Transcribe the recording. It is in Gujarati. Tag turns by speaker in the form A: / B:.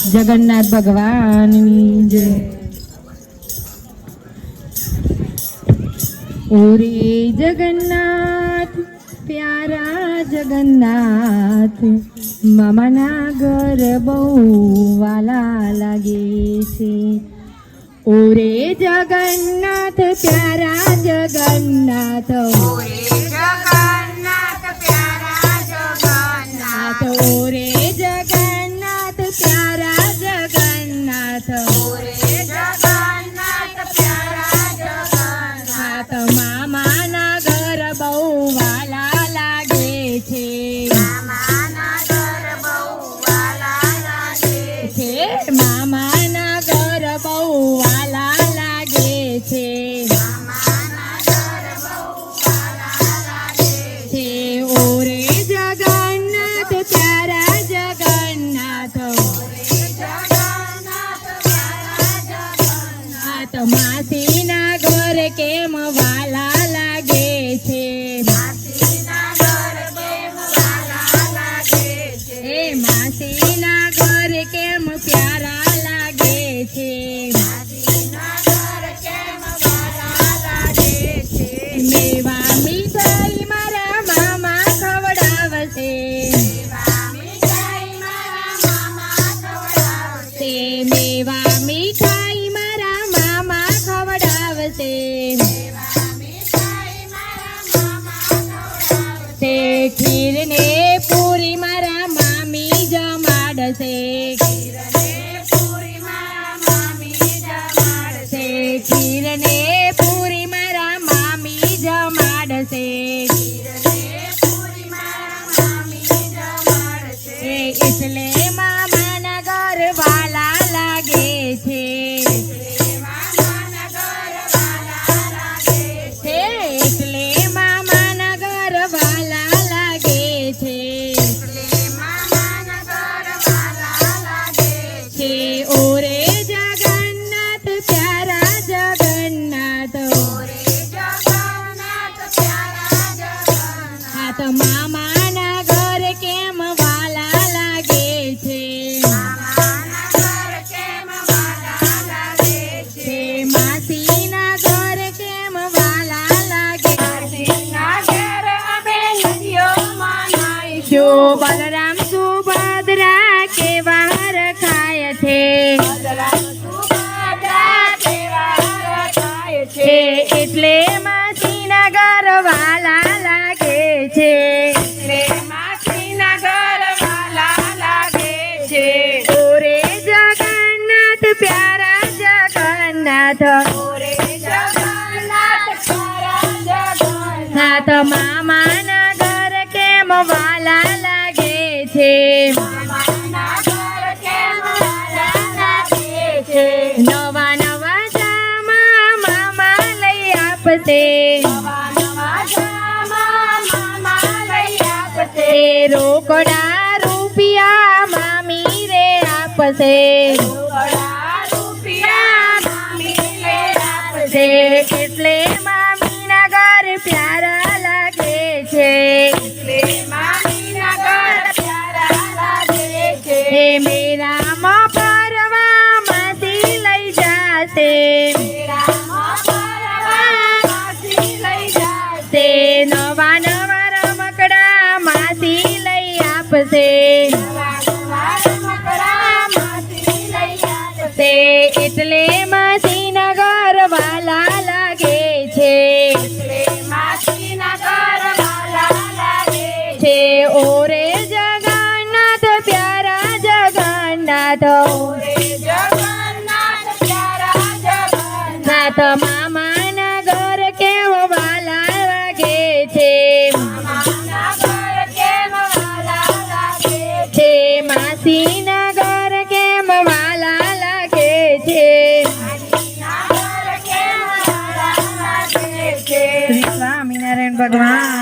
A: जगन्नाथ भगवान जय। ओरे जगन्नाथ प्यारा जगन्नाथ मामाना घर बहु वाला लागे छे। ओरे जगन्नाथ प्यारा जगन्नाथ
B: ओरे जगन्नाथ प्यारा जगन्नाथ
A: ओरे जगन्नाथ प्यारा जगन्नाथ
B: ओरे जगन्नाथ प्यारा जगन्नाथ
A: मामाना घर बहु वाला लागे छे।
B: मामाना घर बहु वाला लागे
A: छे मामाना घर बहु वाला लागे छे।
B: मामाना घर बहु वाला लागे
A: छे ओरे जगन्नाथ प्यारा जगन्नाथ
B: ओरे जगन्नाथ प्यारा जगन्नाथ
A: मासीना घर केम वाला लागे छे।
B: मासीना घर केम वाला लागे छे।
A: मासीना घर केम प्यारा लागे छे।
B: मासीना घर केम वाला लागे छे।
A: मेवा मीठाई मारा मामा खवડાવશે।
B: मेवा मीठाई मारा मामा खवડાવશે।
A: मेवा मीठाई मारा मामा खवડાવશે।
B: मेवा मीठाई मारा मामा खवડાवશે।
A: खीर ने पूरी मारा मामी जमाડશે।
B: ખીરને પૂરી મારા મામી જમાડશે।
A: खीर ने पूरी मारा मामी जमाડશે।
B: ખીરને પૂરી મારા મામી જમાડશે।
A: એટલે મામાના ઘર વાલા લાગે છે।
B: મામાના ઘર વાલા લાગે છે।
A: એટલે મામાના ઘર વાલા લાગે છે।
B: મામાના ઘર વાલા લાગે છે।
A: ઓરે જગન્નાથ પ્યારા જગન્નાથ
B: ઓરે જગન્નાથ પ્યારા જગન્નાથ
A: મામાના ઘર કેમ વાલા લાગે છે।
B: મામાના ઘર કેમ વાલા લાગે છે।
A: માસીના ઘર કેમ વાલા લાગે
B: માસીના ઘેર અમે નદીઓ મનાઈશું।
A: જો બલરામ સુભદ્રા કેવા રખાય છે।
B: બલરામ સુભદ્રા કેવા રખાય છે।
A: એટલે માસીના ઘર વાલા લાગે છે।
B: એટલે માસીના ઘર વાલા લાગે છે।
A: ઓરે જગન્નાથ પ્યારા જગન્નાથ
B: ઓરે જગન્નાથ પ્યારા જગન્નાથ
A: નાથ મામાના ઘર કેમ વાલા લાગે છે।
B: મામાના ઘર કેમ વાલા લાગે છે।
A: નવા નવા જામા મામા લઈ આપશે।
B: નવા નવા જામા મામા લઈ આપશે।
A: રોકડા રૂપિયા મામી રે આપશે।
B: રોકડા રૂપિયા મામી લે આપશે।
A: એટલે મામીના ઘર પ્યારા લાગે છે।
B: એટલે મામીના ઘર પ્યારા લાગે છે।
A: મેળામાં ફરવા માસી લઈ જાશે।
B: મેળામાં ફરવા માસી લઈ જાશે।
A: નવા નવા રમકડા માસી લઈ આપશે।
B: નવા નવા રમકડા માસી લઈ આપશે।
A: એટલે માસીના ઘર વાલા લાગે છે।
B: એટલે માસીના ઘર વાલા લાગે છે।
A: ઓરે જગન્નાથ પ્યારા જગન્નાથ
B: ઓરે જગન્નાથ પ્યારા જગન્નાથ
A: મામાના ઘર કેમ વાલા લાગે છે।
B: મામાના ઘર કેમ વાલા લાગે
A: છે માસીના ઘર કેમ વાલા લાગે છે।
B: માસીના ઘર કેમ વાલા લાગે છે।
A: શ્રી સ્વામિનારાયણ ભગવાન